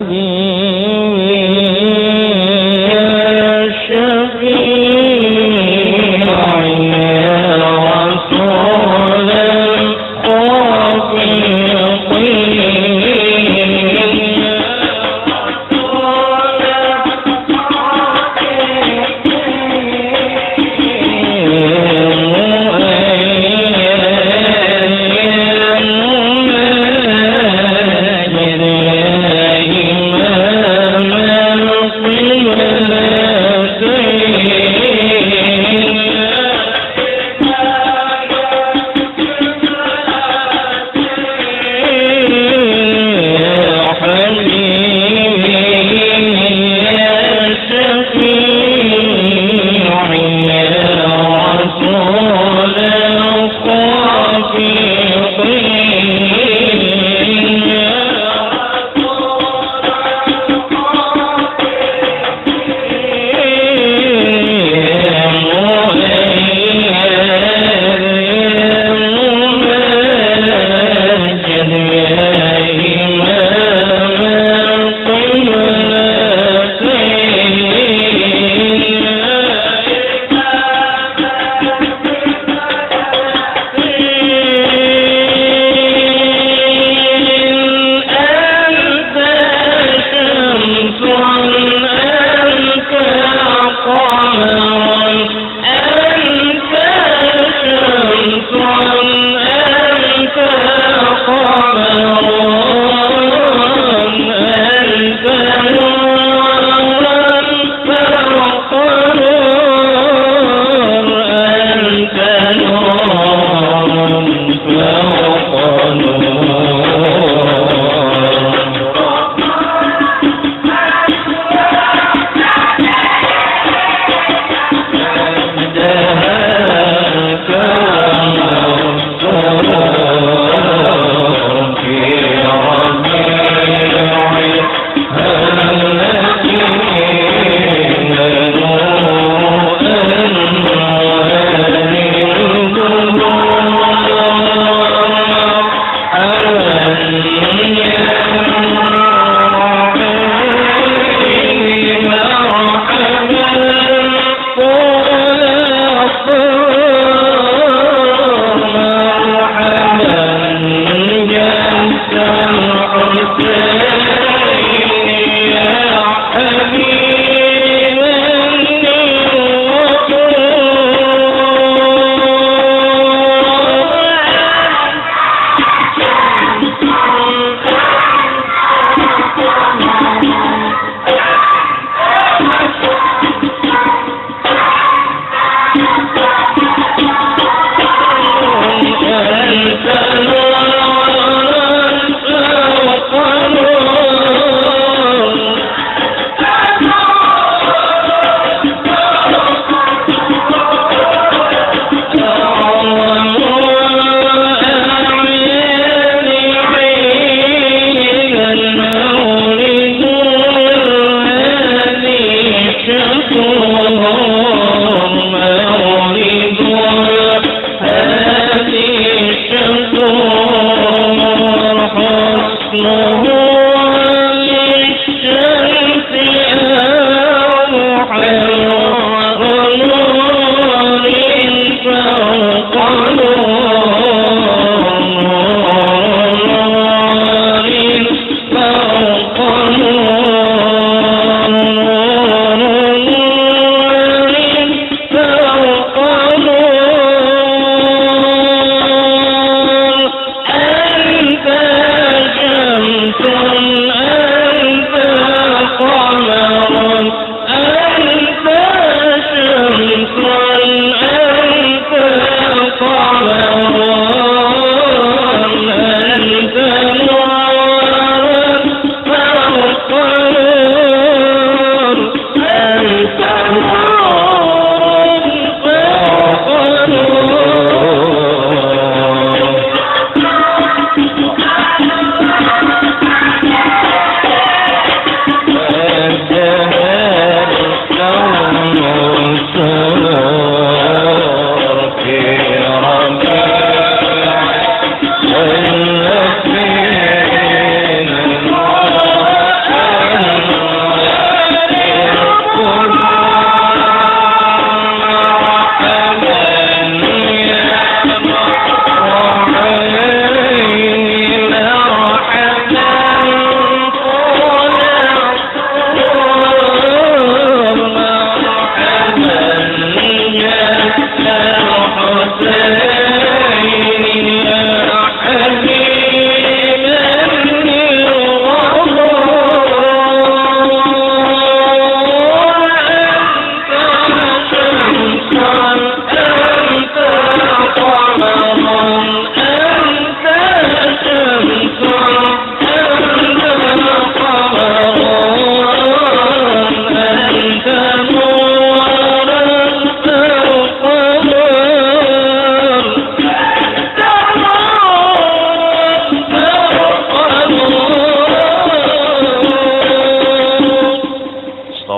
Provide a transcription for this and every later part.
ما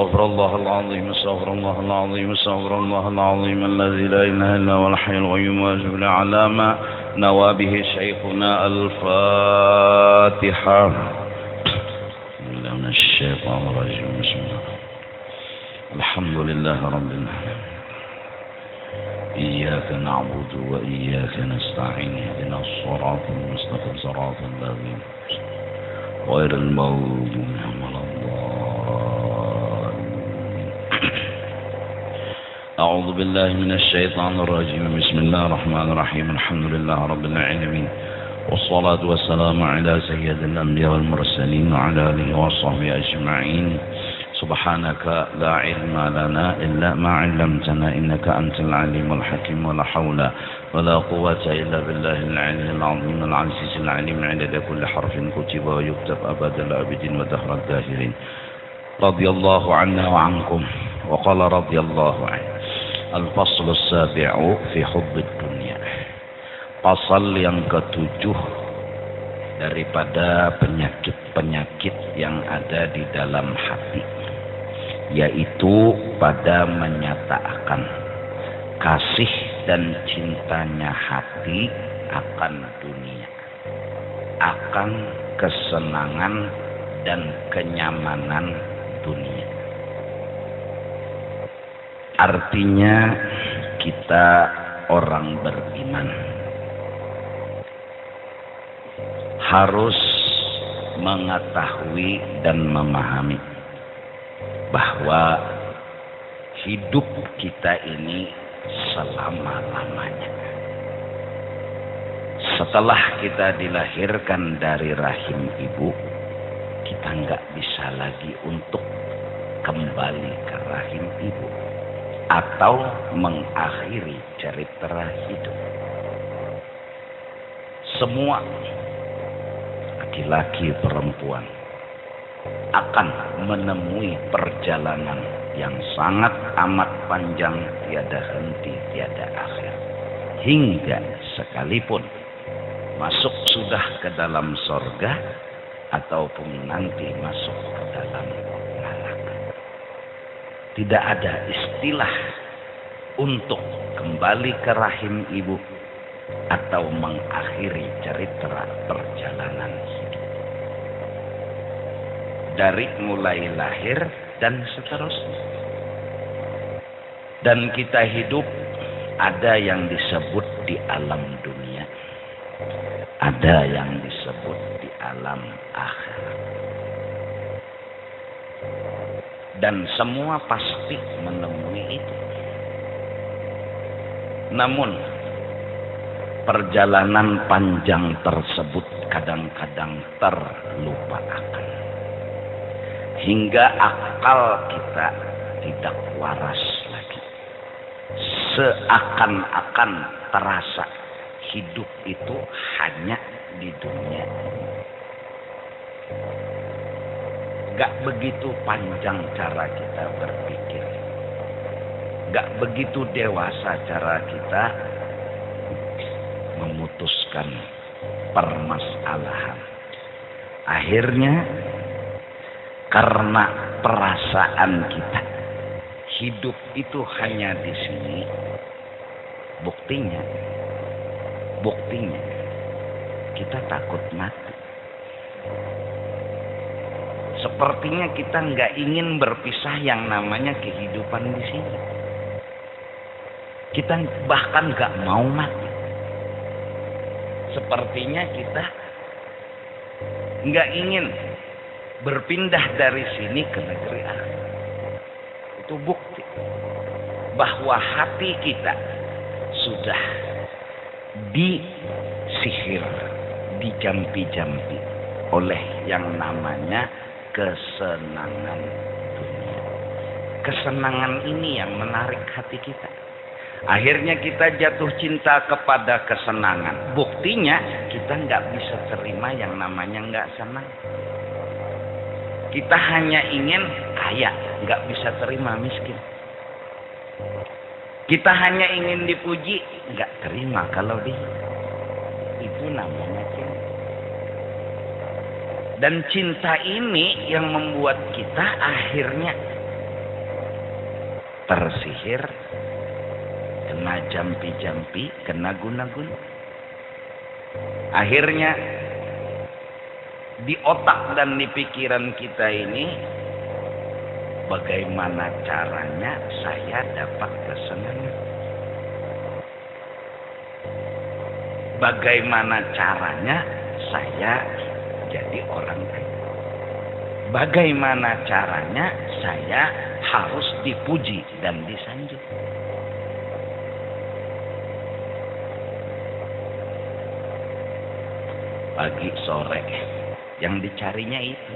استغفر الله العظيم استغفر الله العظيم استغفر الله العظيم الذي لا إله إلا هو الحي القيوم وأجب على ما نوى به شيخنا. الفاتحة. من الشيطان الرجيم. بسم الله. الحمد لله رب العالمين. إياك نعبد وإياك نستعين. اهدنا الصراط المستقيم صراط الذين غير المغضوب عليهم ولا الضالين. أعوذ بالله من الشيطان الرجيم. بسم الله الرحمن الرحيم. الحمد لله رب العالمين والصلاة والسلام على سيد الأنبياء والمرسلين وعلى آله وصحبه أجمعين. سبحانك لا علم لنا إلا ما علمتنا إنك أنت العليم الحكيم ولا حول ولا قوة إلا بالله العلي العظيم العزيز العليم عدد كل حرف كتب ويكتب أبد الآبدين ودهر الداهرين. رضي الله عنا وعنكم. وقال رضي الله عنه. الفصل السابع في حب الدنيا. Pasal yang ketujuh daripada penyakit-penyakit yang ada di dalam hati, yaitu pada menyatakan kasih dan cintanya hati akan dunia, akan kesenangan dan kenyamanan dunia. Artinya kita orang beriman harus mengetahui dan memahami bahwa hidup kita ini selama-lamanya. Setelah kita dilahirkan dari rahim ibu, kita nggak bisa lagi untuk kembali ke rahim ibu atau mengakhiri cerita hidup. Semua laki-laki perempuan akan menemui perjalanan yang sangat amat panjang, tiada henti, tiada akhir. Hingga sekalipun masuk sudah ke dalam sorga ataupun nanti masuk ke dalam neraka, tidak ada istilah untuk kembali ke rahim ibu atau mengakhiri cerita perjalanan hidup. Dari mulai lahir dan seterusnya. Dan kita hidup, ada yang disebut di alam dunia, ada yang disebut di alam akhirat. Dan semua pasti menemui itu. Namun perjalanan panjang tersebut kadang-kadang terlupakan. Hingga akal kita tidak waras lagi. Seakan-akan terasa hidup itu hanya di dunia. Gak begitu panjang cara kita berpikir. Gak begitu dewasa cara kita memutuskan permasalahan. Akhirnya karena perasaan kita hidup itu hanya di sini, buktinya kita takut mati. Sepertinya kita nggak ingin berpisah yang namanya kehidupan di sini. Kita bahkan nggak mau mati. Sepertinya kita nggak ingin berpindah dari sini ke negeri akhirat. Itu bukti bahwa hati kita sudah disihir, dijampi-jampi oleh yang namanya kesenangan dunia. Kesenangan ini yang menarik hati kita. Akhirnya kita jatuh cinta kepada kesenangan. Buktinya kita nggak bisa terima yang namanya nggak senang. Kita hanya ingin kaya, nggak bisa terima miskin. Kita hanya ingin dipuji, nggak terima kalau itu namanya cinta. Dan cinta ini yang membuat kita akhirnya tersihir, kena jampi-jampi, kena guna-guna. Akhirnya di otak dan di pikiran kita ini, bagaimana caranya saya dapat kesenangan? Bagaimana caranya saya jadi orang kaya? Bagaimana caranya saya harus dipuji dan disanjung? Pagi sore yang dicarinya itu,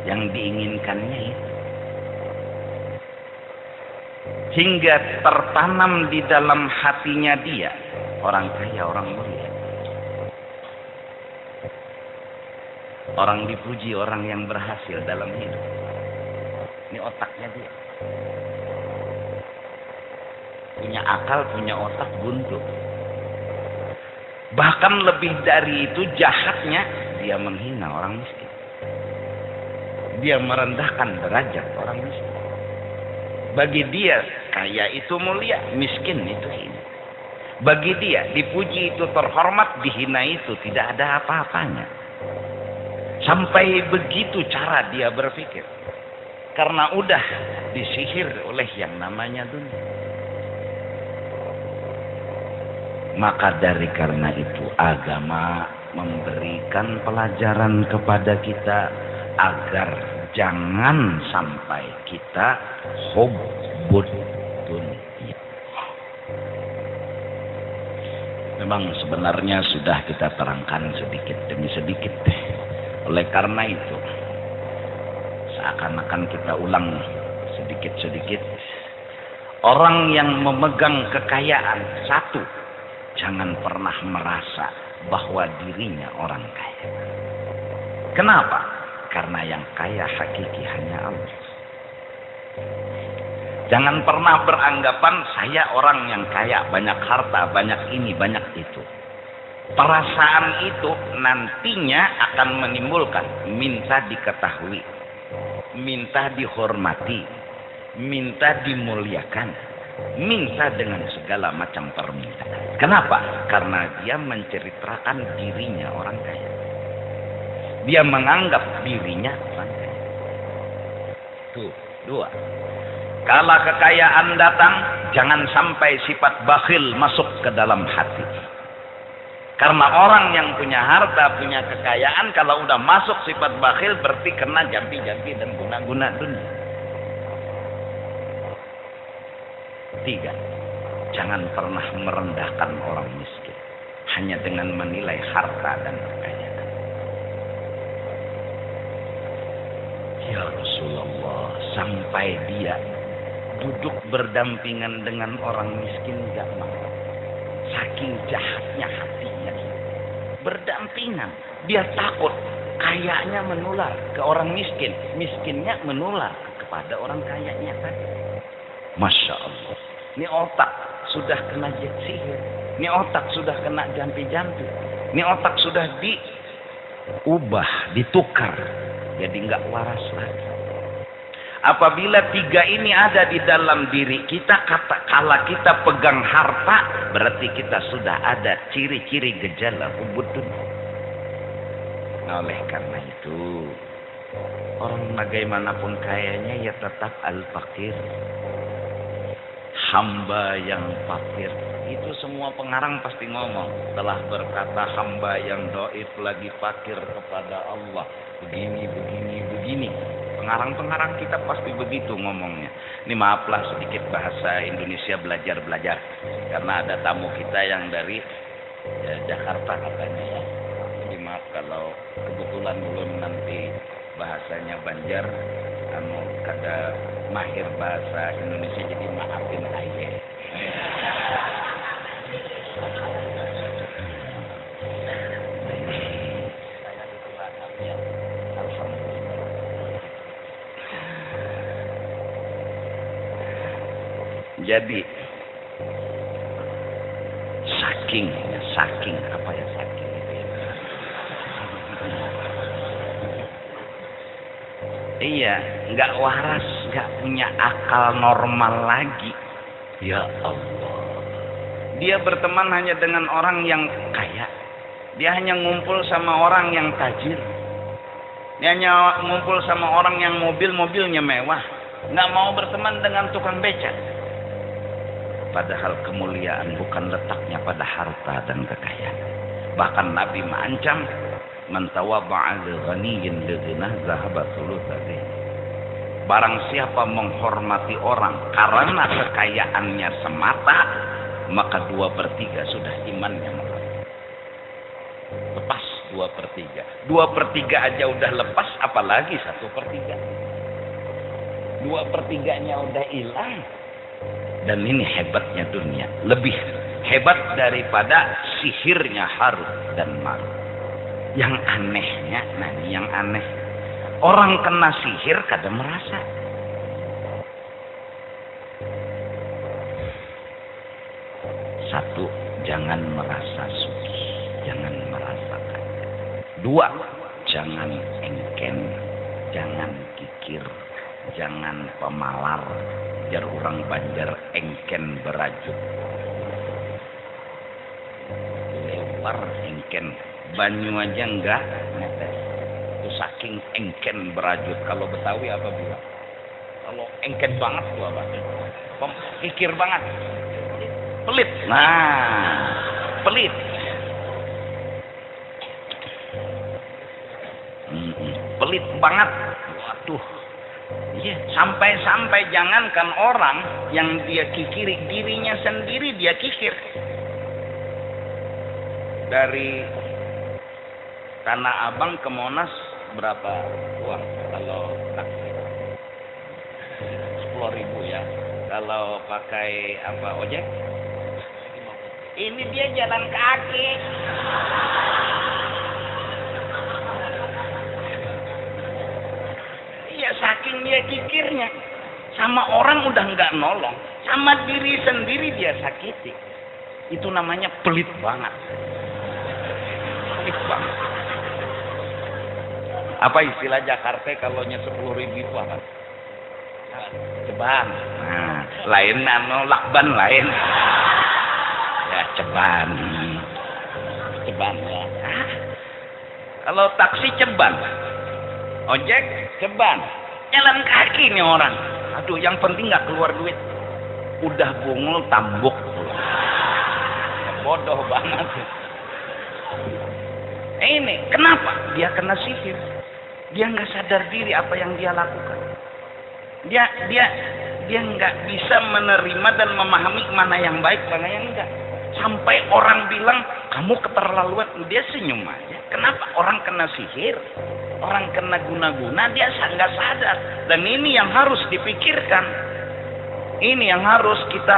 yang diinginkannya itu, hingga tertanam di dalam hatinya dia, orang kaya, orang mulia, orang dipuji, orang yang berhasil dalam hidup. Ini otaknya dia. Punya akal, punya otak, buntu. Bahkan lebih dari itu jahatnya, dia menghina orang miskin. Dia merendahkan derajat orang miskin. Bagi dia kaya itu mulia, miskin itu hina. Bagi dia dipuji itu terhormat, dihina itu tidak ada apa-apanya. Sampai begitu cara dia berpikir. Karena udah disihir oleh yang namanya dunia. Maka dari karena itu agama memberikan pelajaran kepada kita agar jangan sampai kita hubbud dunia. Memang sebenarnya sudah kita terangkan sedikit demi sedikit. Oleh karena itu, seakan-akan kita ulang sedikit-sedikit. Orang yang memegang kekayaan, satu, jangan pernah merasa bahwa dirinya orang kaya. Kenapa? Karena yang kaya hakiki hanya Allah. Jangan pernah beranggapan saya orang yang kaya, banyak harta, banyak ini, banyak itu. Perasaan itu nantinya akan menimbulkan minta diketahui, minta dihormati, minta dimuliakan, minta dengan segala macam permintaan. Kenapa? Karena dia menceritakan dirinya orang kaya. Dia menganggap dirinya orang kaya. Tuh, dua. Kala kekayaan datang, jangan sampai sifat bakhil masuk ke dalam hati. Karena orang yang punya harta, punya kekayaan, kalau udah masuk sifat bakhil berarti kena jampi-jampi dan guna-guna dunia. Tiga, jangan pernah merendahkan orang miskin hanya dengan menilai harta dan kekayaan. Ya Rasulullah, sampai dia duduk berdampingan dengan orang miskin gak mau. Saking jahatnya hatinya. Berdampingan. Dia takut kayanya menular ke orang miskin. Miskinnya menular kepada orang kayanya tadi. Masya Allah. Ini otak sudah kena sihir. Ini otak sudah kena jampi-jampi. Ini otak sudah diubah, ditukar. Jadi nggak waras lagi. Apabila tiga ini ada di dalam diri kita, kala kita pegang harta, berarti kita sudah ada ciri-ciri gejala hubbud dunia. Nah, oleh karena itu, orang bagaimanapun kayanya ya tetap al-fakir. Hamba yang fakir. Itu semua pengarang pasti ngomong. Telah berkata hamba yang dhaif lagi fakir kepada Allah. Begini, begini, begini. Pengarang-pengarang kita pasti begitu ngomongnya. Ini maaflah sedikit bahasa Indonesia belajar-belajar. Karena ada tamu kita yang dari Jakarta katanya ya. Jadi maaf kalau kebetulan belum nanti bahasanya Banjar. Kada mahir bahasa Indonesia jadi maafin aja. Jadi saking apa ya saking itu ya. Iya, nggak waras, nggak punya akal normal lagi. Ya Allah. Dia berteman hanya dengan orang yang kaya. Dia hanya ngumpul sama orang yang tajir. Dia hanya ngumpul sama orang yang mobilnya mewah. Nggak mau berteman dengan tukang becak. Padahal kemuliaan bukan letaknya pada harta dan kekayaan. Bahkan Nabi mengancam, man tawadda'a li ghaniyyin bi ghinah dhahaba thulutsahu. Barang siapa menghormati orang karena kekayaannya semata, maka 2/3 sudah imannya melepas. Lepas 2/3. 2/3 aja udah lepas, apalagi 1/3. 2/3-nya udah hilang. Dan ini hebatnya dunia. Lebih hebat daripada sihirnya Harut dan Marut. Yang anehnya, nah ini yang aneh. Orang kena sihir kadang merasa. Satu, jangan merasa suci, jangan merasa kaya. 2, jangan engken, jangan kikir, jangan pemalar. Jar orang Banjar engken berajut. Lempar engken, banyu aja enggak netes. Itu saking engken berajut. Kalau Betawi apa bilang? Kalau engken banget tuh apa? Kikir banget. Pelit. Nah, pelit. Pelit banget. Waduh. Iya, sampai jangankan orang yang dia kikiri, dirinya sendiri dia kikir. Dari Tanah Abang ke Monas berapa uang kalau taksi? 10.000 ya. Kalau pakai apa ojek? Ini dia jalan kaki. Iya, saking dia kikirnya. Sama orang udah nggak nolong, sama diri sendiri dia sakiti. Itu namanya pelit banget. Pelit banget. Apa istilah Jakarta kalau nya 10.000 itu apa? Ceban. Nah, lain lakban lain. Ya ceban. Ceban ya. Kalau taksi ceban. Ojek ceban. Jalan kaki nih orang. Aduh, yang penting nggak keluar duit. Udah bungul tambuk. Bodoh banget. Ini kenapa? Dia kena sihir. Dia nggak sadar diri apa yang dia lakukan. Dia nggak bisa menerima dan memahami mana yang baik, mana yang enggak. Sampai orang bilang kamu keterlaluan, dia senyum aja. Kenapa? Orang kena sihir, orang kena guna-guna, dia nggak sadar. Dan ini yang harus dipikirkan. Ini yang harus kita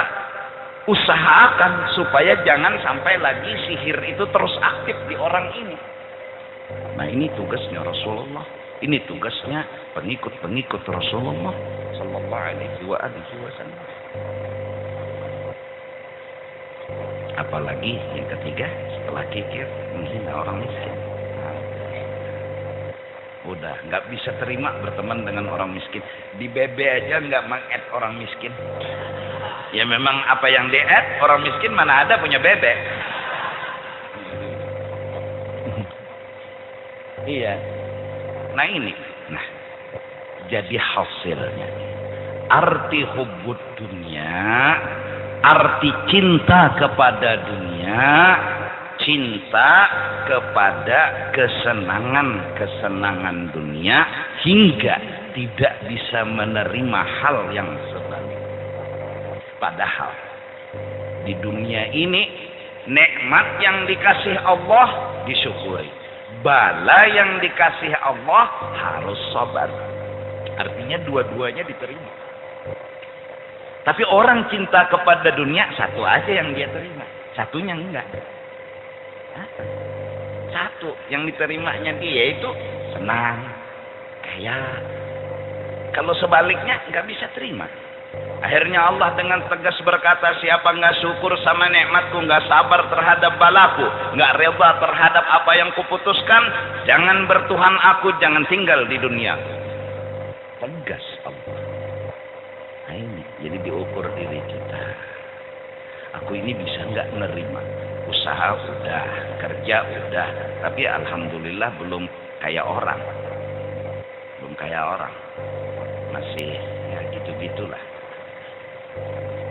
usahakan supaya jangan sampai lagi sihir itu terus aktif di orang ini. Nah, ini tugasnya Rasulullah. Ini tugasnya pengikut-pengikut Rasulullah sallallahu alaihi wasallam. Apalagi yang ketiga setelah kikir, menghina orang miskin. Udah nggak bisa terima berteman dengan orang miskin. Di BB aja nggak meng-add orang miskin. Ya memang apa yang di-add orang miskin mana ada punya bebek. Iya. Nah ini. Nah, jadi hasilnya. Arti hubbud dunia, arti cinta kepada dunia, cinta kepada kesenangan dunia hingga tidak bisa menerima hal yang sebaliknya. Padahal di dunia ini nikmat yang dikasih Allah disyukuri, bala yang dikasih Allah harus sabar. Artinya dua-duanya diterima. Tapi orang cinta kepada dunia satu aja yang dia terima, satunya enggak. Satu yang diterimanya dia itu senang, kaya. Kalau sebaliknya nggak bisa terima. Akhirnya Allah dengan tegas berkata, siapa nggak syukur sama nikmatku, nggak sabar terhadap balaku, nggak rela terhadap apa yang kuputuskan, jangan bertuhan aku, jangan tinggal di dunia. tegas Allah. Nah ini, jadi diukur diri kita. Aku ini bisa nggak nerima? Usaha udah, kerja udah, tapi alhamdulillah belum kayak orang. Belum kayak orang. Masih ya gitu-gitulah.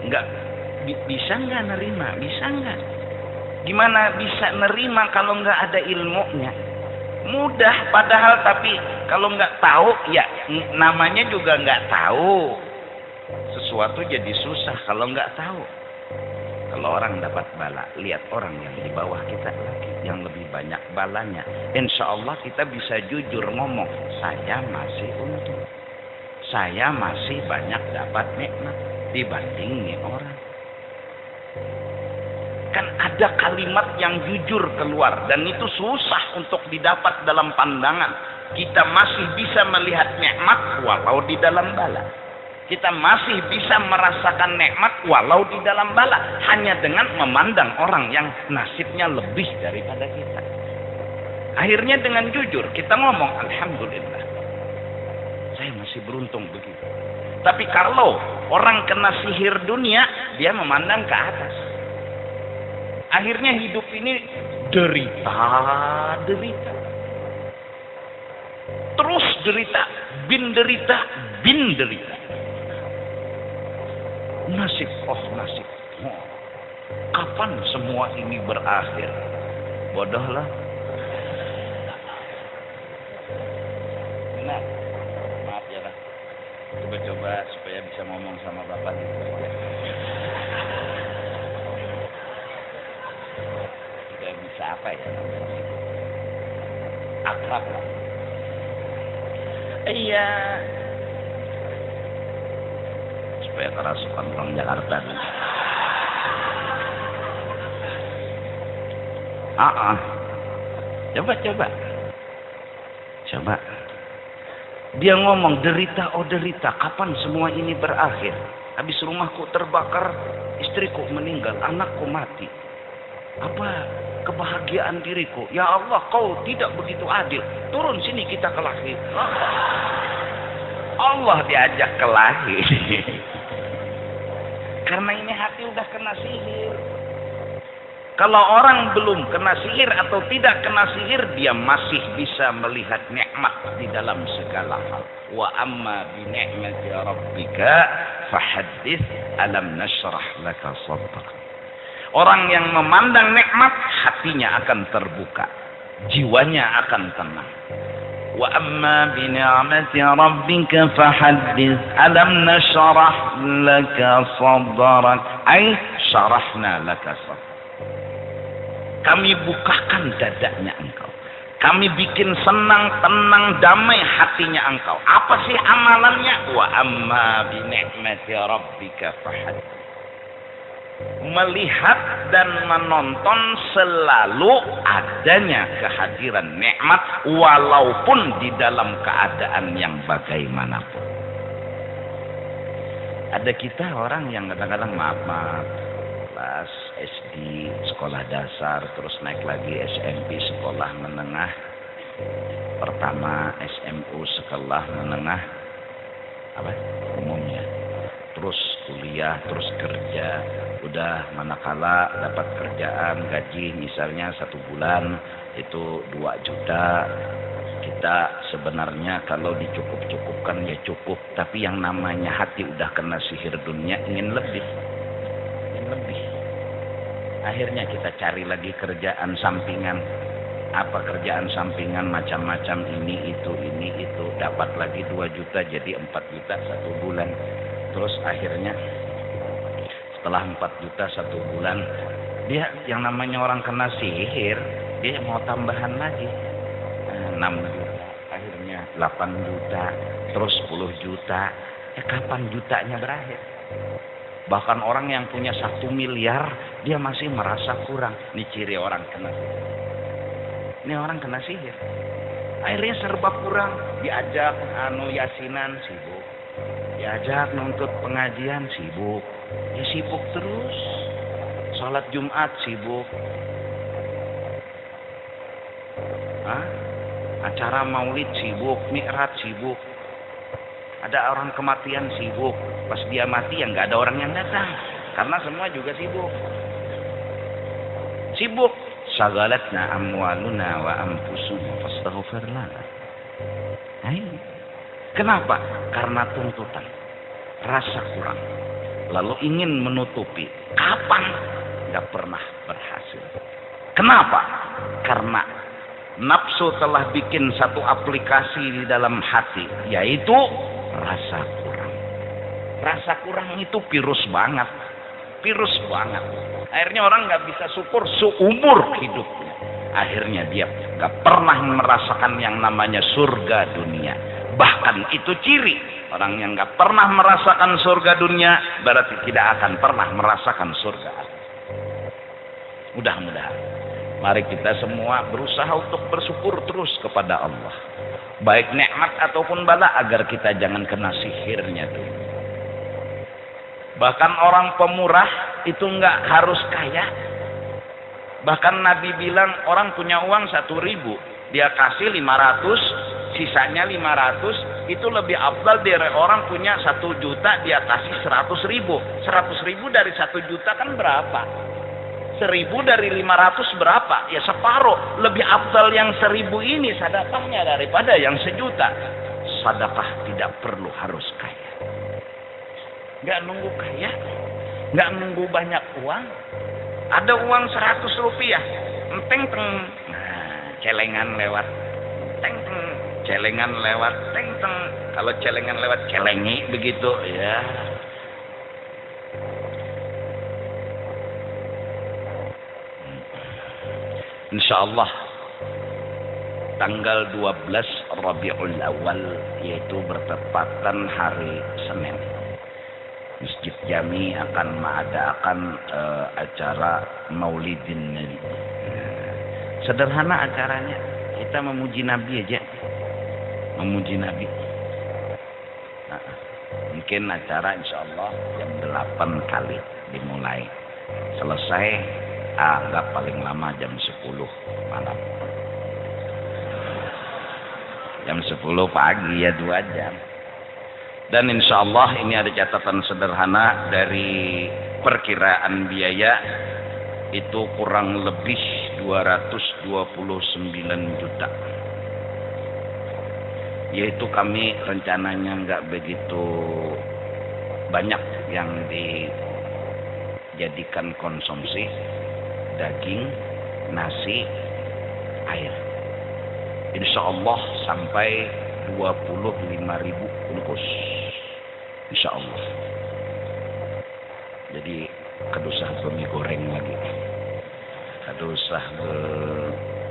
Nggak, bisa nggak nerima? Bisa nggak? Gimana bisa nerima kalau nggak ada ilmunya? Mudah padahal, tapi kalau nggak tahu, ya namanya juga nggak tahu. Sesuatu jadi susah kalau nggak tahu. Kalau orang dapat bala, lihat orang yang di bawah kita lagi, yang lebih banyak balanya. Insya Allah kita bisa jujur ngomong, saya masih untung. Saya masih banyak dapat nikmat dibanding nih orang. Kan ada kalimat yang jujur keluar, dan itu susah untuk didapat dalam pandangan. Kita masih bisa melihat nikmat walau di dalam bala. Kita masih bisa merasakan nikmat walau di dalam bala, hanya dengan memandang orang yang nasibnya lebih daripada kita. Akhirnya dengan jujur kita ngomong, alhamdulillah, saya masih beruntung begitu. Tapi kalau orang kena sihir dunia, dia memandang ke atas. Akhirnya hidup ini derita. Terus derita, bin derita. Nasib. Kapan semua ini berakhir? Bodohlah. Nah, maaf ya lah. Coba supaya bisa ngomong sama bapak. Tidak bisa apa ya? Akrab lah. Iya. Supaya kerasukan orang Jakarta. Coba. Dia ngomong, derita, kapan semua ini berakhir? Habis rumahku terbakar, istriku meninggal, anakku mati. Apa kebahagiaan diriku? Ya Allah, kau tidak begitu adil. Turun sini kita kelahi. Allah diajak kelahi. Karena ini hati udah kena sihir. Kalau orang belum kena sihir atau tidak kena sihir, dia masih bisa melihat nikmat di dalam segala hal. Wa amma bi ni'mati rabbika fahaddits alam nashrah laka sadrak. Orang yang memandang nikmat, hatinya akan terbuka, jiwanya akan tenang. Wa amma bi ni'mati rabbika fahaddits alam nashrah laka sadrak. Ay syarahna laka sadrak. Kami bukakan dadanya engkau. Kami bikin senang, tenang, damai hatinya engkau. Apa sih amalannya? Wa amma bi ni'mati rabbika fahaddits. Melihat dan menonton selalu adanya kehadiran nikmat walaupun di dalam keadaan yang bagaimanapun. Ada kita orang yang kadang-kadang maaf kelas SD sekolah dasar, terus naik lagi SMP sekolah menengah, pertama SMU sekolah menengah umumnya, terus kuliah, terus kerja. Udah manakala dapat kerjaan gaji misalnya 1 bulan itu 2 juta, kita sebenarnya kalau dicukup-cukupkan ya cukup, tapi yang namanya hati udah kena sihir dunia, ingin lebih. Akhirnya kita cari lagi kerjaan sampingan. Apa kerjaan sampingan macam-macam, ini itu, dapat lagi 2 juta jadi 4 juta 1 bulan. Terus akhirnya setelah 4 juta 1 bulan, dia yang namanya orang kena sihir, dia mau tambahan lagi 6 juta, akhirnya 8 juta, terus 10 juta. Kapan jutanya berakhir? Bahkan orang yang punya 1 miliar, dia masih merasa kurang. Ini ciri orang kena sihir. Ini orang kena sihir. Akhirnya serba kurang. Diajak yasinan, sibuk. Diajak nuntut pengajian, sibuk. Ya sibuk terus. Salat Jumat, sibuk. Acara maulid, sibuk. Mi'raj, sibuk. Ada orang kematian sibuk, pas dia mati ya nggak ada orang yang datang, karena semua juga sibuk. Sibuk. Sagalatna amwaluna wa anfusuna fastaghfir lana. Kenapa? Karena tuntutan, rasa kurang, lalu ingin menutupi. Kapan? Nggak pernah berhasil. Kenapa? Karena nafsu telah bikin satu aplikasi di dalam hati, yaitu rasa kurang. Rasa kurang itu virus banget. Virus banget. Akhirnya orang nggak bisa syukur seumur hidupnya. Akhirnya dia nggak pernah merasakan yang namanya surga dunia. Bahkan itu ciri orang yang nggak pernah merasakan surga dunia berarti tidak akan pernah merasakan surga. Mudah-mudahan mari kita semua berusaha untuk bersyukur terus kepada Allah, baik nikmat ataupun bala, agar kita jangan kena sihirnya dulu. Bahkan orang pemurah itu nggak harus kaya. Bahkan Nabi bilang orang punya uang 1.000, dia kasih 500, sisanya 500, itu lebih afdal dari orang punya 1 juta dia kasih 100.000. 100.000 dari 1 juta kan berapa? 1.000 dari 500 berapa? Ya separuh. Lebih afdal yang 1.000 ini sedekahnya daripada yang 1 juta. Sedekah tidak perlu harus kaya. Nggak nunggu kaya, nggak nunggu banyak uang. Ada uang 100 rupiah, teng teng, nah, celengan lewat, teng teng, celengan lewat, teng teng. Kalau celengan lewat celengi begitu, ya. Insya Allah tanggal 12 Rabiul Awal, yaitu bertepatan hari Senin, Masjid Jami akan mengadakan acara Maulidin Nabi. Sederhana acaranya, kita memuji Nabi aja, memuji Nabi. Mungkin acara insya Allah jam 8 kali dimulai, selesai anggap paling lama jam 10 malam. Jam 10 pagi ya 2 jam. Dan insya Allah ini ada catatan sederhana dari perkiraan biaya, itu kurang lebih 229 juta. Yaitu kami rencananya nggak begitu banyak yang dijadikan konsumsi, daging, nasi, air. Insya Allah sampai 25.000 bungkus. Insya Allah. Jadi kadusah mie goreng lagi, kadusah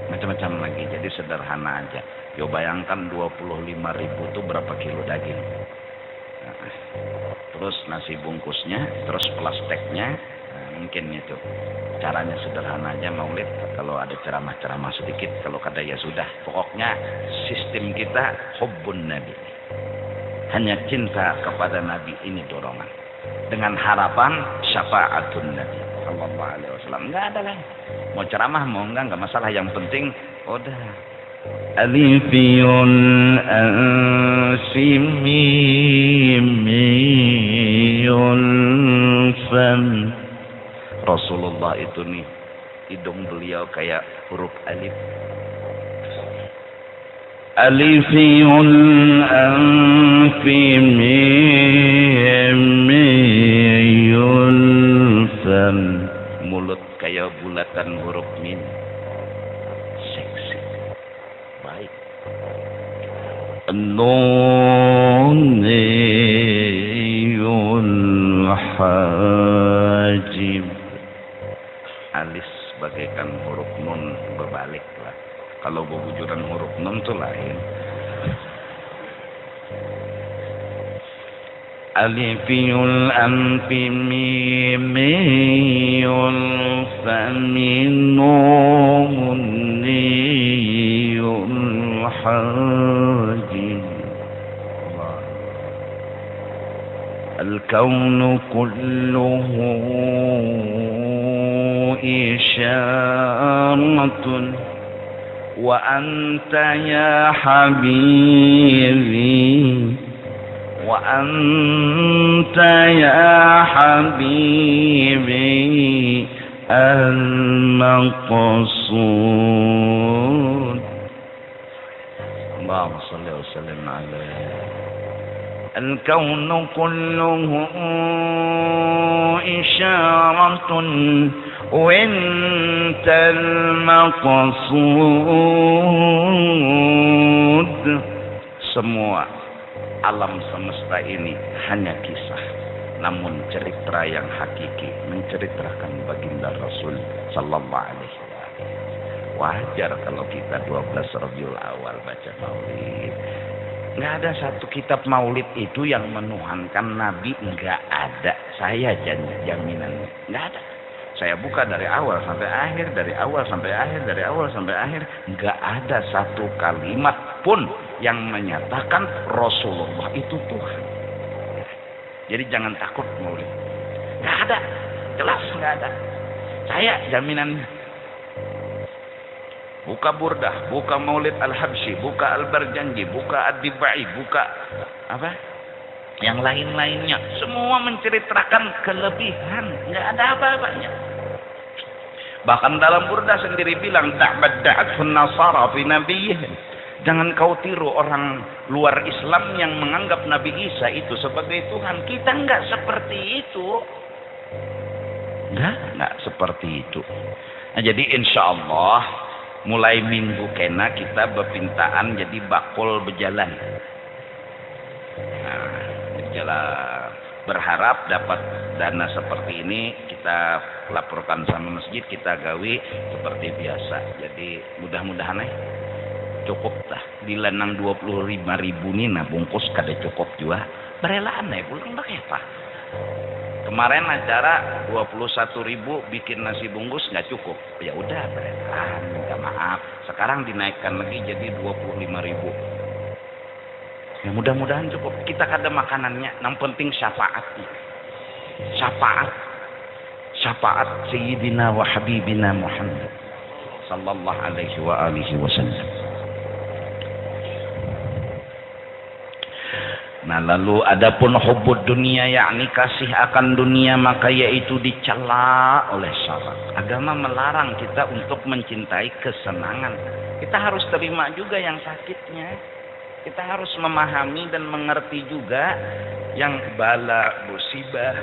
macam-macam lagi. Jadi sederhana aja. Yo bayangkan 25.000 itu berapa kilo daging. Nah, terus nasi bungkusnya, terus plastiknya. Mungkin itu caranya sederhana aja maulid. Kalau ada ceramah-ceramah sedikit, kalau kada ya sudah. Pokoknya sistem kita hubbun Nabi, hanya cinta kepada Nabi, ini dorongan, dengan harapan syafaatun Nabi sallallahu alaihi wasallam. Enggak ada lagi mau ceramah mau enggak masalah, yang penting udah alifiyun ansimimiyun fam. Rasulullah itu nih, hidung beliau kayak huruf alif. Alifiyun anfimiyun fam. Mulut kayak bulatan huruf min. Seksi. Baik. Nuniyun hajim. Alis bagaikan huruf nun berbalik lah. Kalau berbujuran huruf nun itu lain. Alifiyul anfi mimiyul faminun niyul hajim. Al-kaunu kulluhu isyaratun wa anta ya habibi wa anta ya habibi al-maqsud. Allahumma salli wa sallim alaihi. Al-kaunu kulluhu isyaratun wa antal maqsud. Semua alam semesta ini hanya kisah, namun cerita yang hakiki menceritakan baginda Rasul sallallahu alaihi wasallam. Wajar kalau kita 12 Rabiul Awal baca maulid. Nggak ada satu kitab maulid itu yang menuhankan Nabi, nggak ada. Saya jaminannya nggak ada. Saya buka dari awal sampai akhir, dari awal sampai akhir, dari awal sampai akhir, nggak ada satu kalimat pun yang menyatakan Rasulullah itu Tuhan. Jadi jangan takut maulid. Nggak ada, jelas nggak ada. Saya jaminannya. Buka Burdah, buka Maulid Al-Habsyi, buka Al-Barjanji, buka Ad-Dibai, buka apa? Yang lain-lainnya, semua menceritakan kelebihan, nggak ada apa-apanya. Bahkan dalam Burdah sendiri bilang, "Da'bad'atun nasara fi nabiyyihim." Jangan kau tiru orang luar Islam yang menganggap Nabi Isa itu sebagai Tuhan. Kita nggak seperti itu. Nggak seperti itu. Nah, jadi insya Allah mulai minggu kena kita berpintaan jadi bakul berjalan. Nah, berjalan berharap dapat dana seperti ini, kita laporkan sama masjid, kita gawi seperti biasa. Jadi mudah-mudahan cukup lah. Di lanang 25.000 nih nah bungkus kada cukup juga. Berelaan pulang pakai apa? Kemarin acara 21.000 bikin nasi bungkus nggak cukup. Ya udah berelaan, minta maaf. Sekarang dinaikkan lagi jadi 25.000. Ya mudah-mudahan cukup. Kita kada makanannya, yang penting syafaatnya. Syafaat Sayyidina wa Habibina Muhammad sallallahu alaihi wa alihi wasallam. Nah, lalu adapun hubbud dunia, yakni kasih akan dunia, maka yaitu dicela oleh syarak. Agama melarang kita untuk mencintai kesenangan. Kita harus terima juga yang sakitnya. Kita harus memahami dan mengerti juga yang bala, musibah.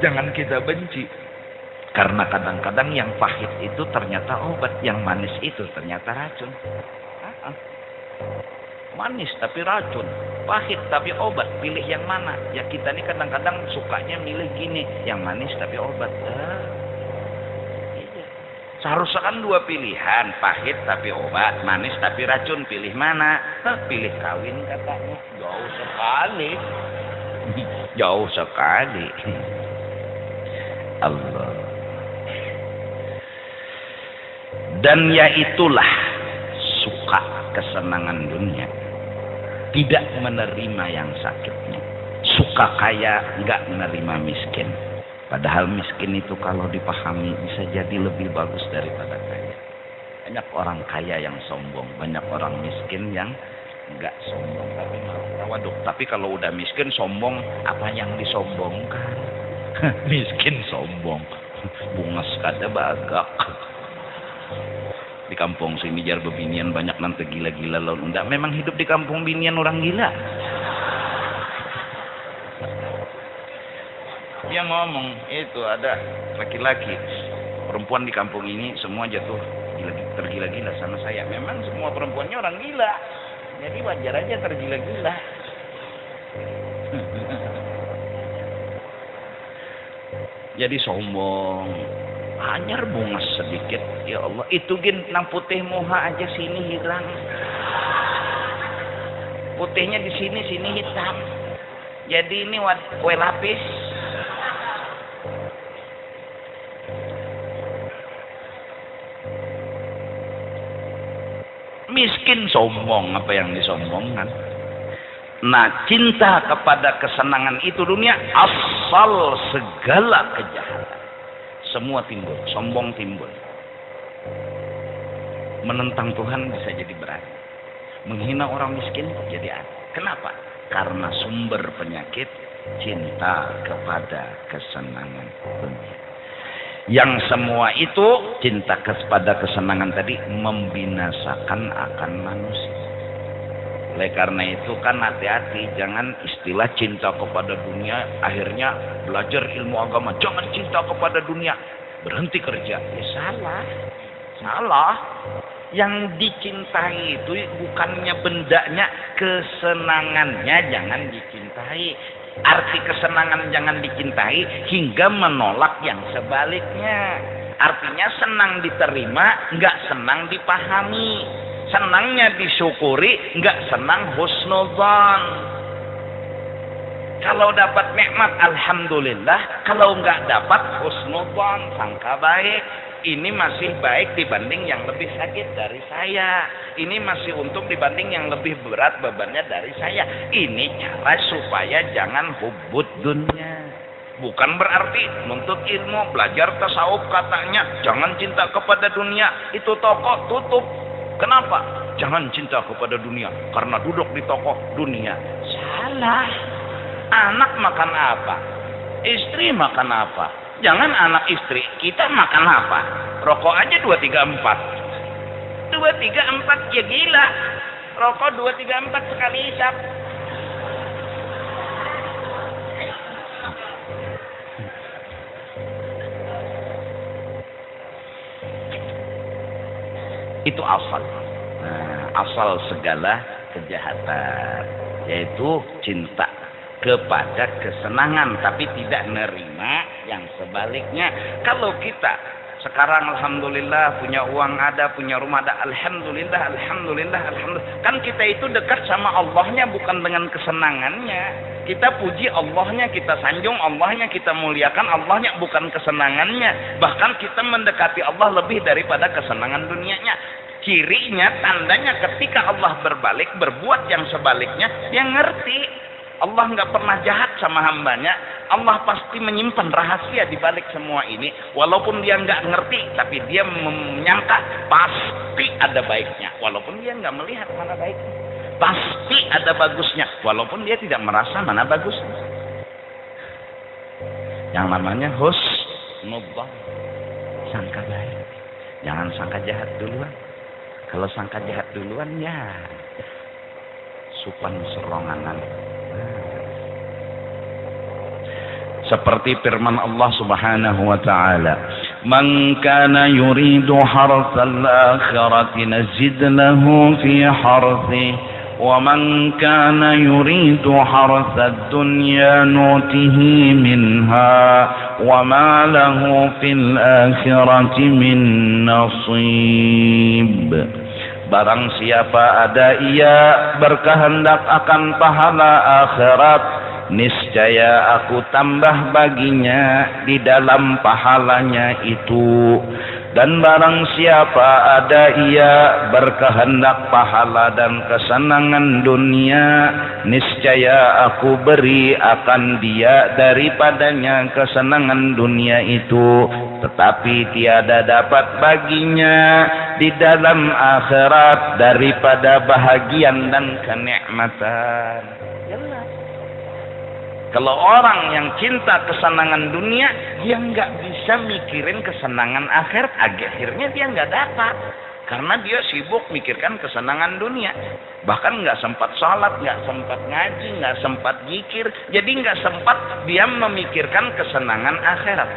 Jangan kita benci. Karena kadang-kadang yang pahit itu ternyata obat, yang manis itu ternyata racun. Manis tapi racun, pahit tapi obat, pilih yang mana? Ya kita ini kadang-kadang sukanya milih gini, yang manis tapi obat. Iya. Seharusnya kan dua pilihan, pahit tapi obat, manis tapi racun, pilih mana? Pilih kawin katanya. Jauh sekali. Jauh sekali. Allah. Dan yaitulah suka kesenangan dunia, tidak menerima yang sakitnya. Suka kaya, nggak menerima miskin. Padahal miskin itu kalau dipahami bisa jadi lebih bagus daripada kaya. Banyak orang kaya yang sombong, banyak orang miskin yang nggak sombong. Waduh, tapi kalau udah miskin sombong, apa yang disombongkan? Miskin sombong, bungas kada bagak. Di kampung sini jar bebinian banyak nanti gila-gila lalu enggak, memang hidup di kampung binian orang gila. Dia ngomong itu ada laki-laki perempuan di kampung ini semua jatuh tergila-gila sama saya. Memang semua perempuannya orang gila, jadi wajar aja tergila-gila. Jadi sombong, anyar bungas sedikit, ya Allah, itu gin nang putih muha aja sini hilang, putihnya di sini hitam, jadi ini kue lapis. Miskin sombong, apa yang disombongkan? Nah, cinta kepada kesenangan itu dunia asal segala kejahatan. Semua timbul, sombong timbul. Menentang Tuhan bisa jadi berat. Menghina orang miskin jadi ada. Kenapa? Karena sumber penyakit cinta kepada kesenangan dunia. Yang semua itu cinta kepada kesenangan tadi membinasakan akan manusia. Oleh karena itu kan hati-hati, jangan istilah cinta kepada dunia akhirnya belajar ilmu agama. Jangan cinta kepada dunia, berhenti kerja. Ya salah. Yang dicintai itu bukannya bendanya, kesenangannya jangan dicintai. Arti kesenangan jangan dicintai hingga menolak yang sebaliknya. Artinya senang diterima, nggak senang dipahami. Senangnya disyukuri, nggak senang husnudzon. Kalau dapat nikmat alhamdulillah, kalau nggak dapat husnudzon, sangka baik. Ini masih baik dibanding yang lebih sakit dari saya. Ini masih untung dibanding yang lebih berat bebannya dari saya. Ini cara supaya jangan hubud dunia. Bukan berarti menuntut ilmu, belajar tasawuf katanya jangan cinta kepada dunia. Itu toko tutup. Kenapa? Jangan cinta kepada dunia karena duduk di toko dunia. Salah. Anak makan apa? Istri makan apa? Jangan anak istri, kita makan apa? Rokok aja 2, 3, 4. 2, 3, 4 ya gila. Rokok 2, 3, 4 sekali hisap. Itu asal. Asal segala kejahatan, yaitu cinta kepada kesenangan tapi tidak nerima yang sebaliknya. Kalau kita sekarang alhamdulillah punya uang ada, punya rumah ada, alhamdulillah. Kan kita itu dekat sama Allahnya bukan dengan kesenangannya. Kita puji Allahnya, kita sanjung Allahnya, kita muliakan Allahnya bukan kesenangannya. Bahkan kita mendekati Allah lebih daripada kesenangan dunianya. Cirinya, tandanya ketika Allah berbalik berbuat yang sebaliknya, dia ngerti Allah nggak pernah jahat sama hambanya. Allah pasti menyimpan rahasia di balik semua ini. Walaupun dia nggak ngerti, tapi dia menyangka pasti ada baiknya. Walaupun dia nggak melihat mana baiknya, pasti ada bagusnya. Walaupun dia tidak merasa mana bagusnya. Yang namanya husnudzon, sangka baik. Jangan sangka jahat duluan. Kalau sangka jahat duluan ya supan seronganan. Seperti firman Allah Subhanahu wa taala, "Man kana yuridu harsal akhirati nazid lahu fi harthi, wa man kana yuridu harsad dunya nutihi minha, wa ma lahu fil akhirati min nasib." Barang siapa ada ia berkehendak akan pahala akhirat, niscaya aku tambah baginya di dalam pahalanya itu. Dan barang siapa ada ia berkehendak pahala dan kesenangan dunia, niscaya aku beri akan dia daripadanya kesenangan dunia itu, tetapi tiada dapat baginya di dalam akhirat daripada bahagian dan kenikmatan. Kalau orang yang cinta kesenangan dunia, dia nggak bisa mikirin kesenangan akhirat. Akhirnya dia nggak dapat, karena dia sibuk mikirkan kesenangan dunia. Bahkan nggak sempat sholat, nggak sempat ngaji, nggak sempat zikir. Jadi nggak sempat dia memikirkan kesenangan akhirat.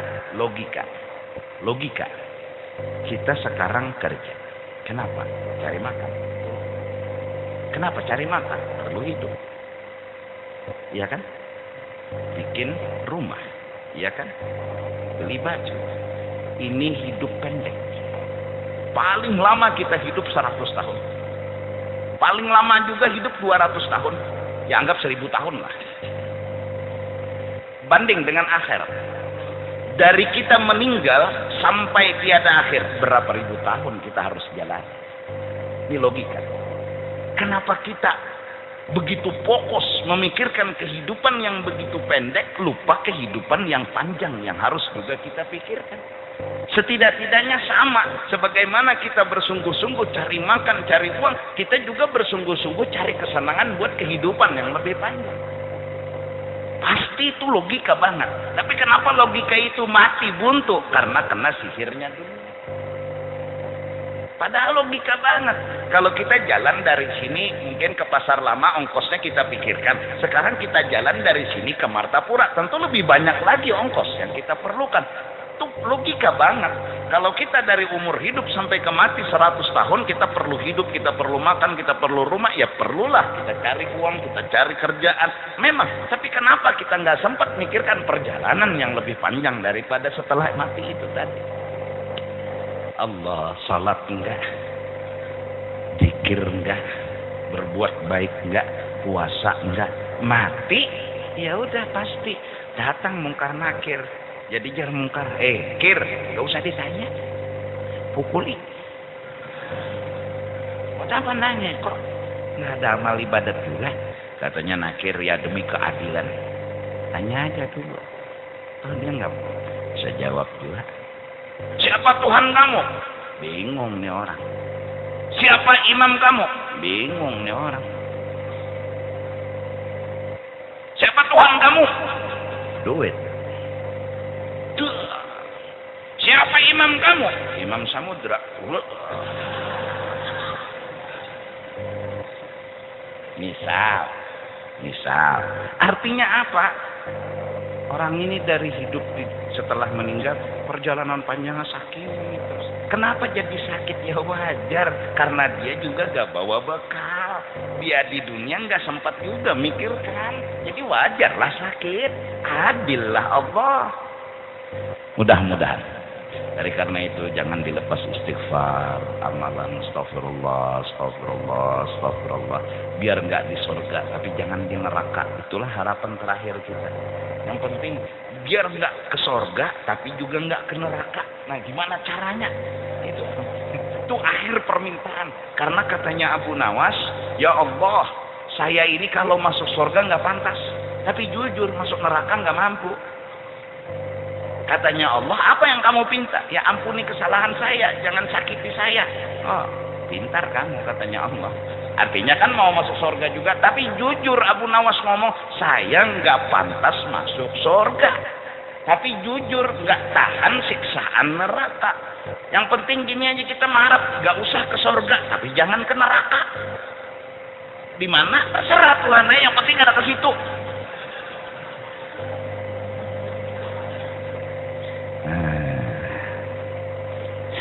Logika. Kita sekarang kerja. Kenapa? Cari makan. Kenapa cari makan? Perlu hidup. Iya kan? Bikin rumah, ya kan? Beli baju. Ini hidup pendek. Paling lama kita hidup 100 tahun. Paling lama juga hidup 200 tahun. Ya anggap 1000 tahun lah. Banding dengan akhirat. Dari kita meninggal sampai tiada akhir, berapa ribu tahun kita harus jalan. Ini logika. Kenapa kita begitu fokus memikirkan kehidupan yang begitu pendek, lupa kehidupan yang panjang yang harus juga kita pikirkan? Setidak-tidaknya sama. Sebagaimana kita bersungguh-sungguh cari makan, cari uang, kita juga bersungguh-sungguh cari kesenangan buat kehidupan yang lebih panjang. Pasti itu logika banget. Tapi kenapa logika itu mati buntu? Karena kena sihirnya dulu. Padahal logika banget. Kalau kita jalan dari sini mungkin ke Pasar Lama, ongkosnya kita pikirkan. Sekarang kita jalan dari sini ke Martapura, tentu lebih banyak lagi ongkos yang kita perlukan. Itu logika banget. Kalau kita dari umur hidup sampai ke mati 100 tahun, kita perlu hidup, kita perlu makan, kita perlu rumah, ya perlulah kita cari uang, kita cari kerjaan. Memang, tapi kenapa kita nggak sempat mikirkan perjalanan yang lebih panjang daripada setelah mati itu tadi? Allah, salat enggak, zikir enggak, berbuat baik enggak, puasa enggak, mati, ya udah pasti datang mungkar nakir. Jadi jar mungkar, kir, gak usah ditanya, pukuli. Apa nanya, kok nggak ada amal ibadat juga? Katanya nakir, ya demi keadilan. Tanya aja dulu. Oh, dia nggak bisa jawab juga. Siapa Tuhan kamu? Bingung nih orang. Siapa imam kamu? Bingung nih orang. Siapa Tuhan kamu? Duit. Siapa imam kamu? Imam Samudra. Misal. Artinya apa? Orang ini dari hidup setelah meninggal perjalanan panjangnya sakit. Kenapa jadi sakit? Ya wajar, karena dia juga gak bawa bekal. Dia di dunia gak sempat juga mikirkan. Jadi wajarlah sakit. Adil lah Allah. Mudah-mudahan. Dari karena itu jangan dilepas istighfar, amalan astagfirullah. Biar nggak di surga, tapi jangan di neraka. Itulah harapan terakhir kita. Yang penting biar nggak ke surga, tapi juga nggak ke neraka. Nah, gimana caranya? Itu akhir permintaan. Karena katanya Abu Nawas, ya Allah, saya ini kalau masuk surga nggak pantas, tapi jujur masuk neraka nggak mampu. Katanya Allah, apa yang kamu pinta? Ya ampuni kesalahan saya, jangan sakiti saya. Oh, pintar kamu, katanya Allah. Artinya kan mau masuk surga juga, tapi jujur Abu Nawas ngomong, saya nggak pantas masuk surga. Tapi jujur nggak tahan siksaan neraka. Yang penting gini aja, kita mengharap nggak usah ke surga, tapi jangan ke neraka. Di mana? Terserah Tuhan, yang penting ada ke situ.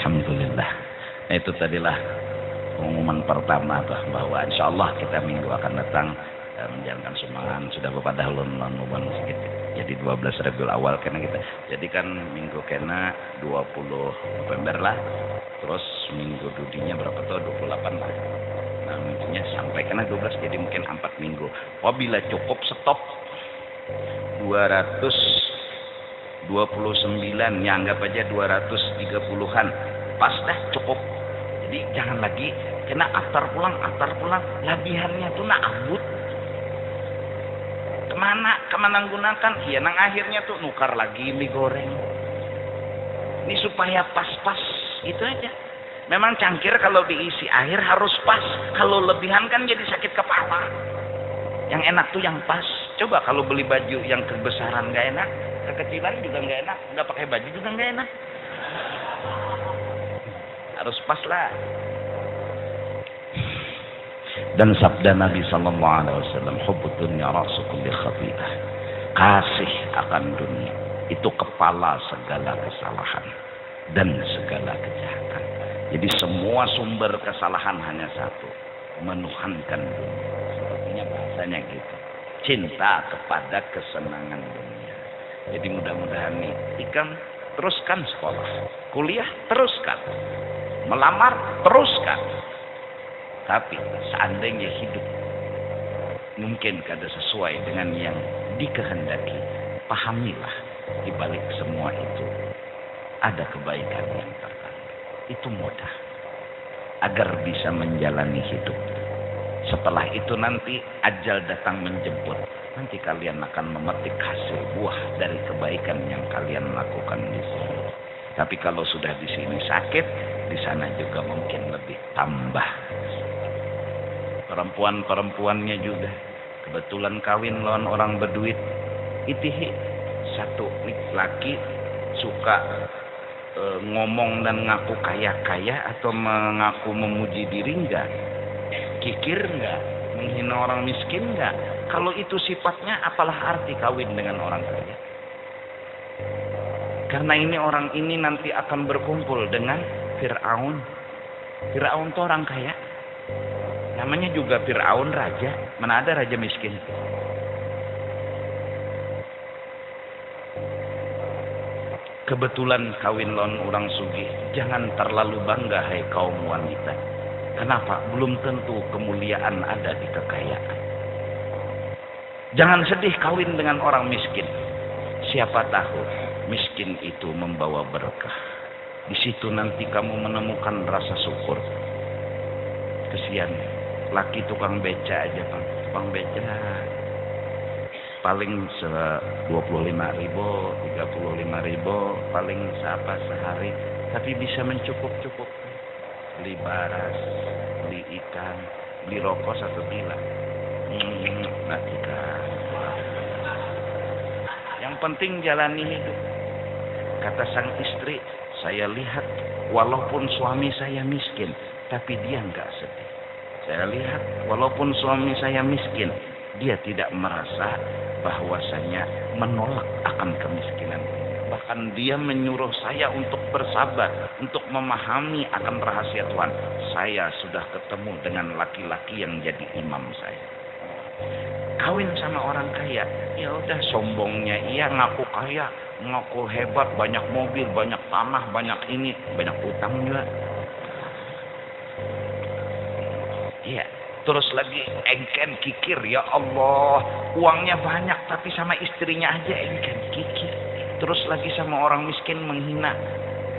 Alhamdulillah. Nah, itu tadilah pengumuman pertama bahwa insya Allah kita minggu akan datang menjalankan sumbangan. Sudah beberapa dahulu non-nuban sedikit. Jadi 12 Rabiul Awal kena kita. Jadi kan minggu kena 20 November lah. Terus minggu dudinya berapa tuh? 28 lah. Nah, minggunya sampai kena 12, jadi mungkin 4 minggu. Bila cukup stop 229, ya anggap aja 230-an. Pas dah, cukup. Jadi jangan lagi kena aftar pulang. Labihannya tuh abut. Kemana gunakan? Ya nang akhirnya tuh nukar lagi mie goreng. Ini supaya pas-pas gitu aja. Memang cangkir kalau diisi air harus pas. Kalau lebihan kan jadi sakit kepala. Yang enak tuh yang pas. Coba kalau beli baju yang kebesaran gak enak, kekecilan juga gak enak, nggak pakai baju juga gak enak. Harus pas lah. Dan sabda Nabi SAW, hubbud dunya ra'su kulli khati'ah. Kasih akan dunia itu kepala segala kesalahan dan segala kejahatan. Jadi semua sumber kesalahan hanya satu, menuhankan dunia. Sepertinya bahasanya gitu. Cinta kepada kesenangan dunia. Jadi mudah-mudahan nih, Ikam teruskan sekolah, kuliah teruskan, melamar teruskan. Tapi seandainya hidup mungkin kada sesuai dengan yang dikehendaki, pahamilah di balik semua itu ada kebaikan yang terkandung. Itu mudah agar bisa menjalani hidup. Setelah itu nanti ajal datang menjemput. Nanti kalian akan memetik hasil buah dari kebaikan yang kalian lakukan di sini. Tapi kalau sudah di sini sakit, di sana juga mungkin lebih tambah. Perempuan-perempuannya juga kebetulan kawin lawan orang berduit. Itihi satu laki suka ngomong dan ngaku kaya-kaya atau mengaku memuji diri enggak? Kikir enggak? Menghina orang miskin enggak? Kalau itu sifatnya, apalah arti kawin dengan orang kaya? Karena ini orang ini nanti akan berkumpul dengan Fir'aun. Fir'aun itu orang kaya. Namanya juga Fir'aun raja. Mana ada raja miskin? Kebetulan kawin lawan orang sugih. Jangan terlalu bangga hai kaum wanita. Kenapa? Belum tentu kemuliaan ada di kekayaan. Jangan sedih kawin dengan orang miskin. Siapa tahu miskin itu membawa berkah. Di situ nanti kamu menemukan rasa syukur. Kesian laki tukang beca aja, Bang. Tukang beca paling 25.000, 35.000, paling siapa sehari, tapi bisa mencukup-cukup. Beli baras, beli ikan, beli rokok 1 bila. Ikan. Yang penting jalani hidup. Kata sang istri, saya lihat walaupun suami saya miskin, tapi dia enggak sedih. Saya lihat walaupun suami saya miskin, dia tidak merasa bahwasanya menolak akan kemiskinan. Bahkan dia menyuruh saya untuk bersabar, untuk memahami akan rahasia Tuhan. Saya sudah ketemu dengan laki-laki yang jadi imam saya. Kawin sama orang kaya, ya udah sombongnya iya, ngaku kaya, ngaku hebat, banyak mobil, banyak tanah, banyak ini, banyak utang juga. Iya. Terus lagi engken kikir, ya Allah, uangnya banyak tapi sama istrinya aja engken kikir. Terus lagi sama orang miskin menghina.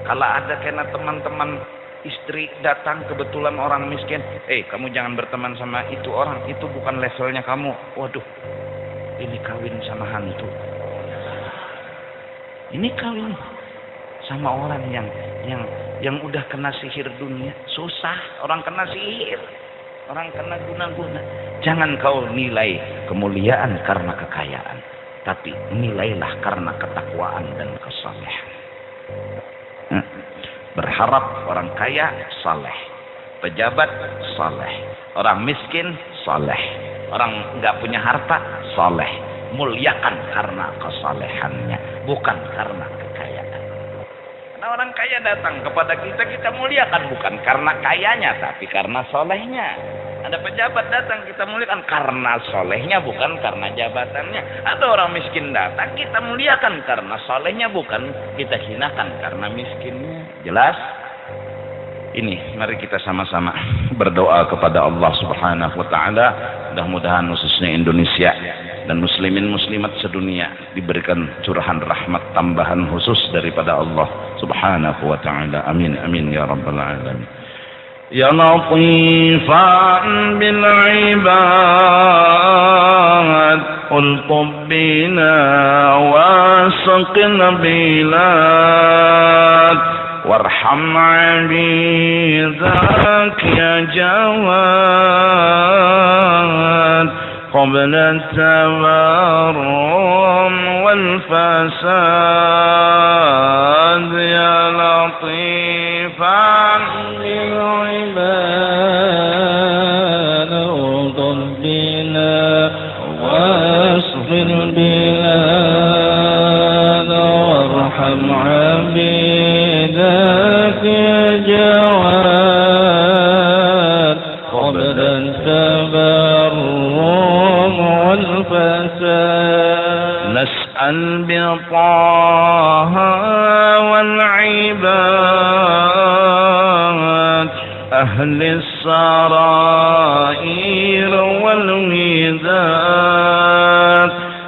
Kalau ada kena teman-teman istri datang kebetulan orang miskin, kamu jangan berteman sama itu orang, itu bukan levelnya kamu. Waduh, ini kawin sama hantu. Ini kawin sama orang yang udah kena sihir dunia. Susah orang kena sihir. Orang kena guna-guna. Jangan kau nilai kemuliaan karena kekayaan, tapi nilailah karena ketakwaan dan kesalehan. Berharap orang kaya saleh, pejabat saleh, orang miskin saleh, orang nggak punya harta saleh. Muliakan karena kesalehannya, bukan karena kekayaan. Karena orang kaya datang kepada kita, kita muliakan bukan karena kayanya, tapi karena solehnya. Ada pejabat datang, kita muliakan karena solehnya, bukan karena jabatannya. Ada orang miskin datang, kita muliakan karena solehnya, bukan kita hinakan karena miskinnya. Jelas? Ini, mari kita sama-sama berdoa kepada Allah Subhanahu wa Ta'ala. Mudah-mudahan khususnya Indonesia dan muslimin muslimat sedunia diberikan curahan rahmat tambahan khusus daripada Allah Subhanahu wa Ta'ala. Amin, amin ya rabbal alamin. Ya latifan bil ibad ulqub bina wasqina bilad warham abidak ya jawad qabla tawarrum wal fasad ya latifan bil ibad ulqub bina wasqina bilad warham abidak ya jawad qabla التبرم والفساد نسأل بطه والعباد أهل السرائر والميزان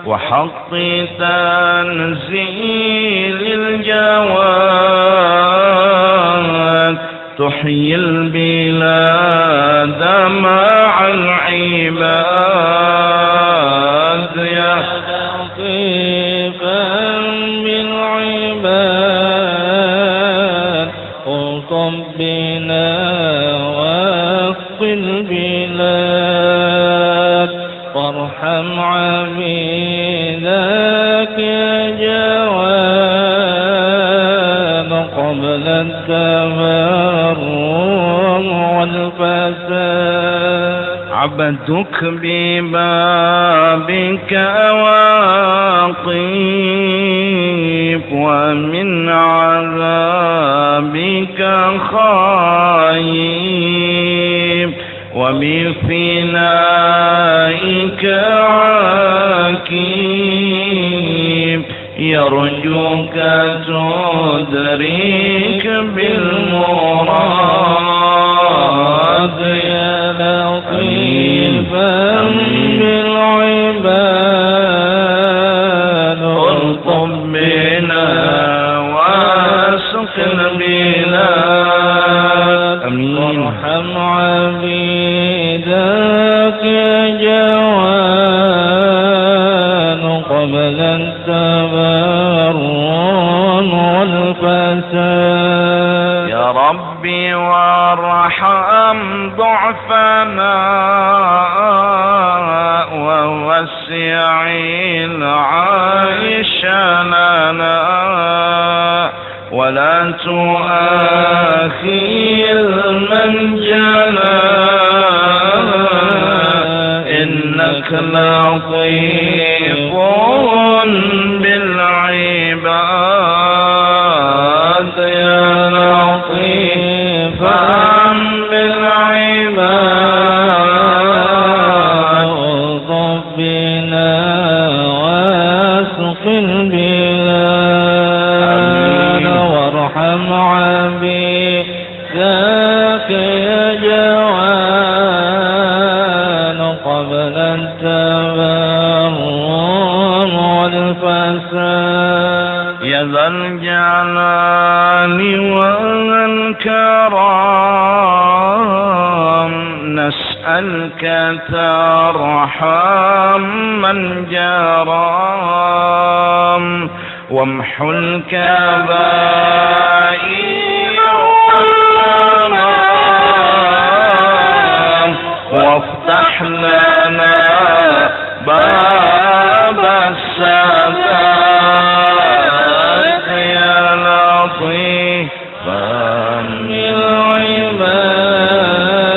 وحق تنزيل الجواد تحيي البلاد مع العباد يا لطيفا بالعباد ذاك يا جوان قبل التبرم والفساد عبدك ببابك واقف ومن عذابك خايف وبفنائك عاكف يرجوك تدرك بالمراد يا لطيفا بالعباد الطف بنا واسق البلاد امين وارحم عبيدك يا جوان قبل التبرم والفساد يا ربي وارحم ضعفنا ووسع العيش لنا ولا تؤاخذ من جنى إنك لطيف بالعباد يا لطيفا بالعباد الطف بنا واسق البلاد وارحم عبيدك يا جوان قبل التبرم والفساد يا ذا الجلال والكرام نسألك ترحم من جرام وامحو الكبائر والآثام وافتح لنا باب السداد يا لطيفا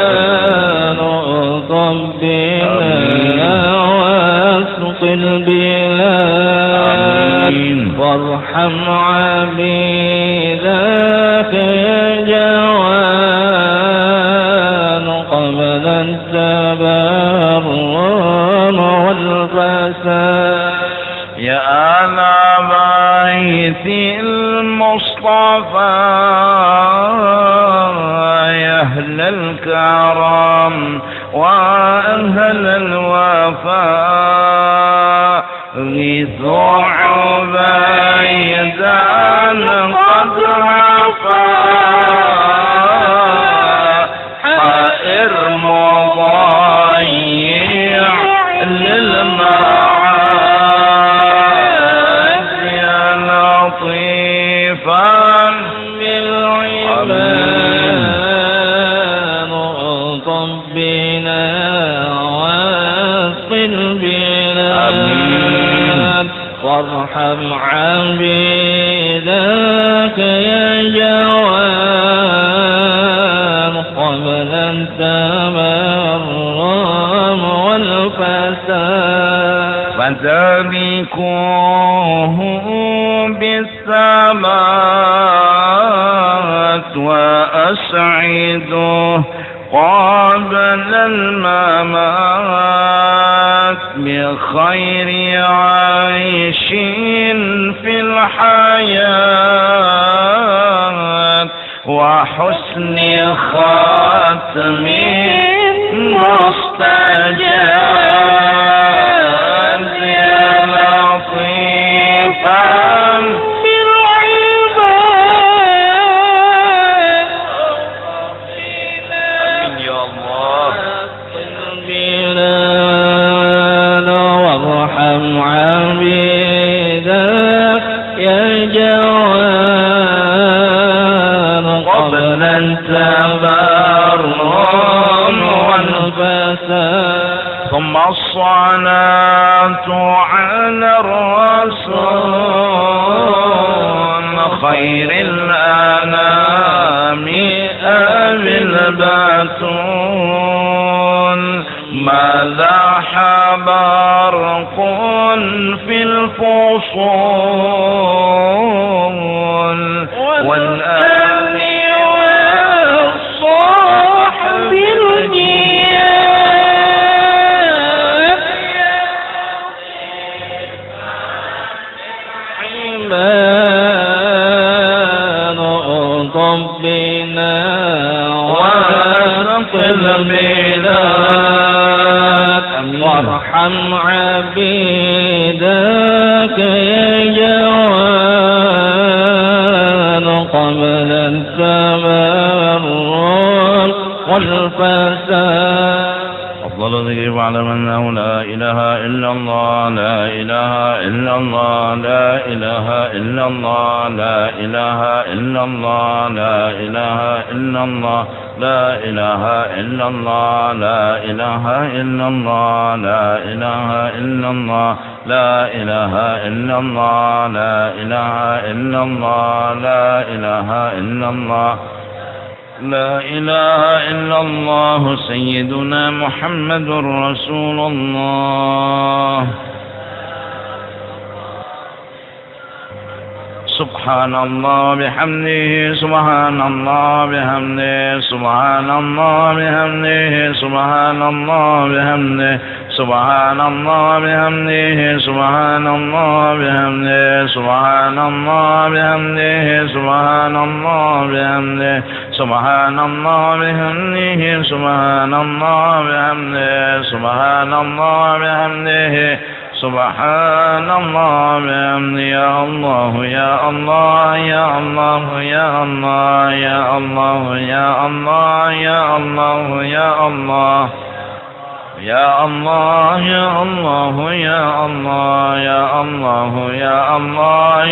بالعباد الطف بنا واسق البلاد وارحم عبيدك يا جوان قبل التبرم والفساد يا آل بيت المصطفى يا أهل الكرم وأهل الوفاء غيثوا عبيدا قد عفا حائر مضيع للمعاد يا لطيفا بالعباد الطف بنا واسق البلاد وارحم عبيدك يا جوان قبل التبرم والفساد فذلكوه بالثبات وأسعده قبل الممات بخير عيش في الحياة وحسن خاتم مستجاب يا لطيفا وارحم عبيدك يا جوان قبل التبرم والفساد ثم الصلاة على الرسول خير الأنام أبي البتول ماذا برق في الفصول والآل والصحب الجياد عباد ربنا وانقذ بلاد وارحم عبيدك يا جواد قبل التمرد والفساد أفضل ذكر واعلم أنه لا إله إلا الله لا إله إلا الله لا إله إلا الله لا إله إلا الله لا إله إلا الله لا إله إلا الله لا إله إلا الله لا إله إلا الله لا إله إلا الله لا إله إلا الله لا إله إلا الله لا إله إلا الله سيدنا محمد رسول الله سبحان الله بحمده سبحان الله بحمده سبحان الله بحمده سبحان الله بحمده سبحان الله بحمده سبحان الله بحمده سبحان الله بحمده سبحان الله بحمده سبحان الله بحمده سبحان الله بحمده سبحان الله بحمده سبحان الله بحمده يا الله يا الله يا الله يا الله يا الله يا الله يا الله يا الله يا الله يا الله يا الله يا الله يا الله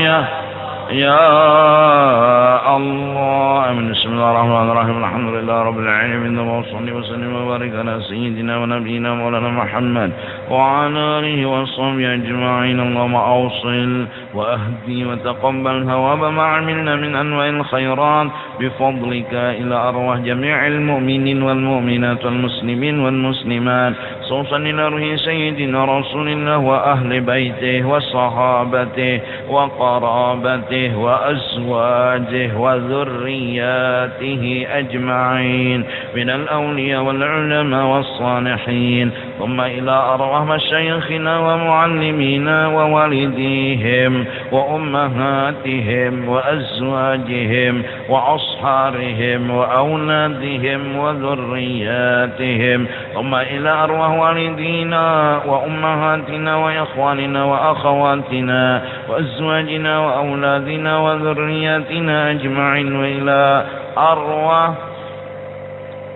يا الله آمين. بسم الله الرحمن الرحيم الحمد لله رب العالمين وصلي وسلم وبارك على سيدنا ونبينا مولانا محمد وعلى آله وصحبه أجمعين. اللهم أوصل وأهدي وتقبل ثواب ما عملنا من أنواع الخيرات بفضلك إلى أرواح جميع المؤمنين والمؤمنات والمسلمين والمسلمات خصوصا إلى روح سيدنا رسول الله وأهل بيته وصحابته وقرابته وأزواجه وذرياته أجمعين من الأولياء والعلماء والصالحين ثم إلى أرواح مشايخنا ومعلمينا ووالديهم وأمهاتهم وأزواجهم وأصحابهم وأولادهم وذرياتهم ثم إلى أرواح والدينا وأمهاتنا وإخواننا وأخواتنا وأزواجنا وأولادنا وذرياتنا أجمعين وإلى أرواح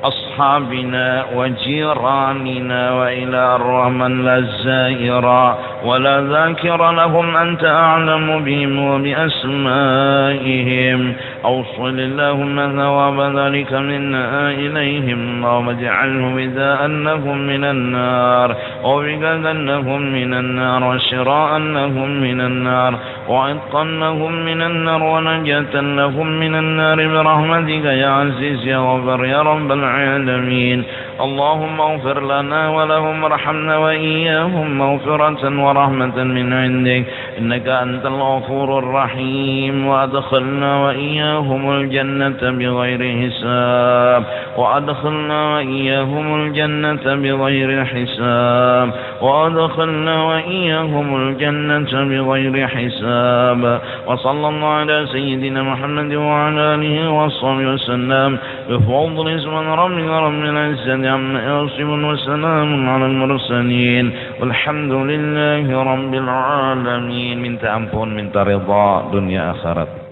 أصحابنا وجيراننا وإلى أرواح من لا زائر ولا ذاكر لهم أنت أعلم بهم وبأسمائهم أوصل اللهم ثواب ذلك منا إليهم اللهم اجعله بداء أنهم من النار وبقد أنهم من النار وشراء أنهم من النار وعتقا لهم من النار ونجاة لهم من النار برحمتك يا عزيز يا غفر يا رب العالمين. اللهم اغفر لنا ولهم وارحمنا وإياهم مغفرة ورحمة من عندك إنك أنت الغفور الرحيم. وأدخلنا وإياهم الجنة بغير حساب وأدخلنا وإياهم الجنة بغير حساب وأدخلنا وإياهم الجنة بغير حساب. وصلى الله على سيدنا محمد وعلى آله وصحبه وسلم بفضل اسم ربك رب العزة عما يصفون وسلام على المرسلين والحمد لله رب العالمين. Minta ampun, minta ridha dunia akhirat.